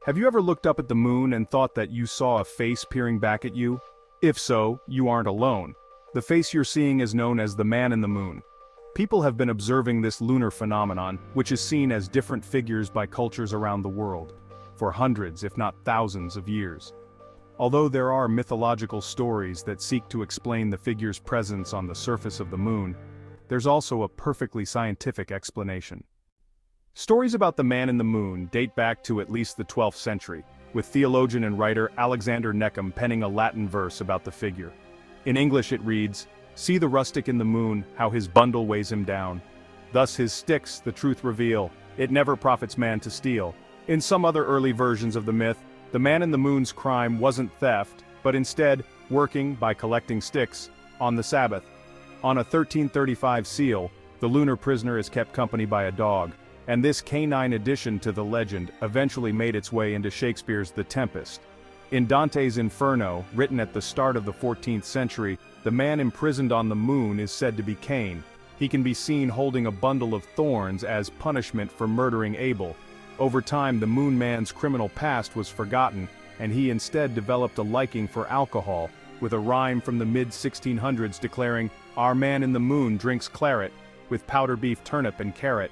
Have you ever looked up at the moon and thought that you saw a face peering back at you? If so, you aren't alone. The face you're seeing is known as the man in the moon. People have been observing this lunar phenomenon, which is seen as different figures by cultures around the world, for hundreds if not thousands of years. Although there are mythological stories that seek to explain the figure's presence on the surface of the moon, there's also a perfectly scientific explanation. Stories about the man in the moon date back to at least the 12th century, with theologian and writer Alexander Neckham penning a Latin verse about the figure. In English it reads, "See the rustic in the moon, how his bundle weighs him down. Thus his sticks the truth reveal, it never profits man to steal." In some other early versions of the myth, the man in the moon's crime wasn't theft, but instead, working by collecting sticks, on the Sabbath. On a 1335 seal, the lunar prisoner is kept company by a dog, and this canine addition to the legend eventually made its way into Shakespeare's The Tempest. In Dante's Inferno, written at the start of the 14th century, the man imprisoned on the moon is said to be Cain. He can be seen holding a bundle of thorns as punishment for murdering Abel. Over time, the moon man's criminal past was forgotten, and he instead developed a liking for alcohol, with a rhyme from the mid-1600s declaring, "Our man in the moon drinks claret, with powder beef, turnip and carrot."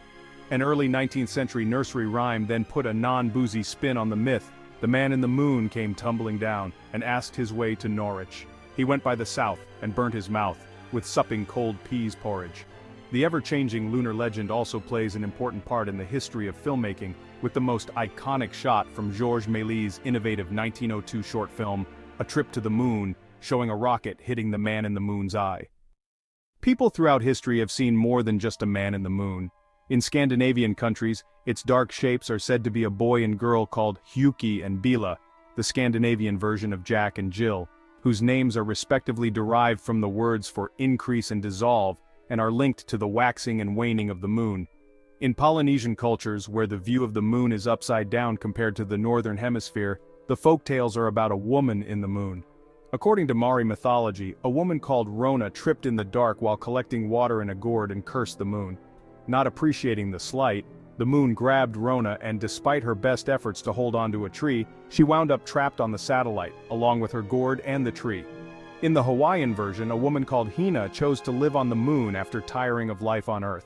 An early 19th century nursery rhyme then put a non-boozy spin on the myth. The man in the moon came tumbling down, and asked his way to Norwich. He went by the south, and burnt his mouth, with supping cold peas porridge. The ever-changing lunar legend also plays an important part in the history of filmmaking, with the most iconic shot from Georges Méliès' innovative 1902 short film, A Trip to the Moon, showing a rocket hitting the man in the moon's eye. People throughout history have seen more than just a man in the moon. In Scandinavian countries, its dark shapes are said to be a boy and girl called Huki and Bila, the Scandinavian version of Jack and Jill, whose names are respectively derived from the words for increase and dissolve, and are linked to the waxing and waning of the moon. In Polynesian cultures, where the view of the moon is upside down compared to the northern hemisphere, the folktales are about a woman in the moon. According to Maori mythology, a woman called Rona tripped in the dark while collecting water in a gourd and cursed the moon. Not appreciating the slight, the moon grabbed Rona, and despite her best efforts to hold onto a tree, she wound up trapped on the satellite, along with her gourd and the tree. In the Hawaiian version, a woman called Hina chose to live on the moon after tiring of life on Earth.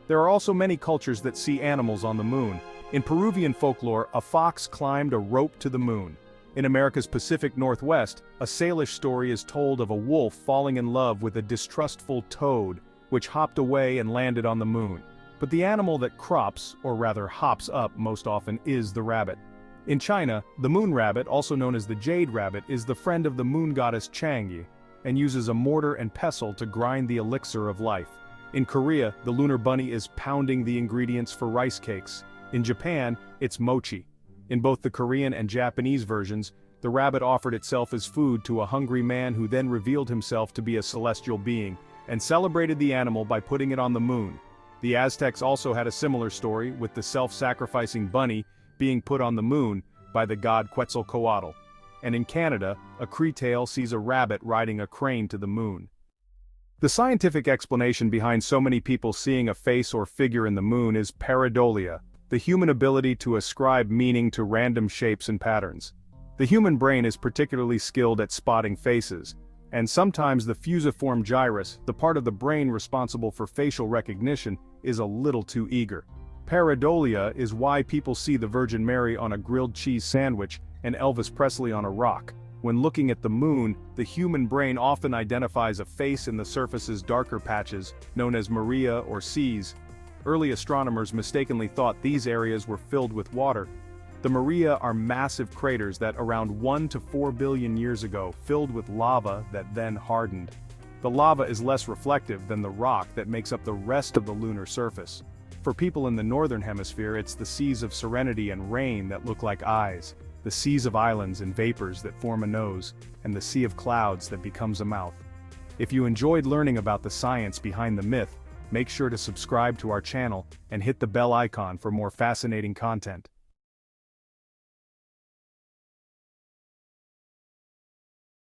There are also many cultures that see animals on the moon. In Peruvian folklore, a fox climbed a rope to the moon. In America's Pacific Northwest, a Salish story is told of a wolf falling in love with a distrustful toad, which hopped away and landed on the moon. But the animal that crops, or rather hops up most often, is the rabbit. In China, the moon rabbit, also known as the jade rabbit, is the friend of the moon goddess Chang'e, and uses a mortar and pestle to grind the elixir of life. In Korea, the lunar bunny is pounding the ingredients for rice cakes. In Japan, it's mochi. In both the Korean and Japanese versions, the rabbit offered itself as food to a hungry man who then revealed himself to be a celestial being, and celebrated the animal by putting it on the moon. The Aztecs also had a similar story, with the self-sacrificing bunny being put on the moon by the god Quetzalcoatl. And in Canada, a Cree tale sees a rabbit riding a crane to the moon. The scientific explanation behind so many people seeing a face or figure in the moon is pareidolia, the human ability to ascribe meaning to random shapes and patterns. The human brain is particularly skilled at spotting faces, and sometimes the fusiform gyrus, the part of the brain responsible for facial recognition, is a little too eager. Pareidolia is why people see the Virgin Mary on a grilled cheese sandwich and Elvis Presley on a rock. When looking at the moon, the human brain often identifies a face in the surface's darker patches, known as Maria or seas. Early astronomers mistakenly thought these areas were filled with water. The Maria are massive craters that around 1 to 4 billion years ago filled with lava that then hardened. The lava is less reflective than the rock that makes up the rest of the lunar surface. For people in the northern hemisphere, it's the seas of serenity and rain that look like eyes, the seas of islands and vapors that form a nose, and the sea of clouds that becomes a mouth. If you enjoyed learning about the science behind the myth, make sure to subscribe to our channel and hit the bell icon for more fascinating content.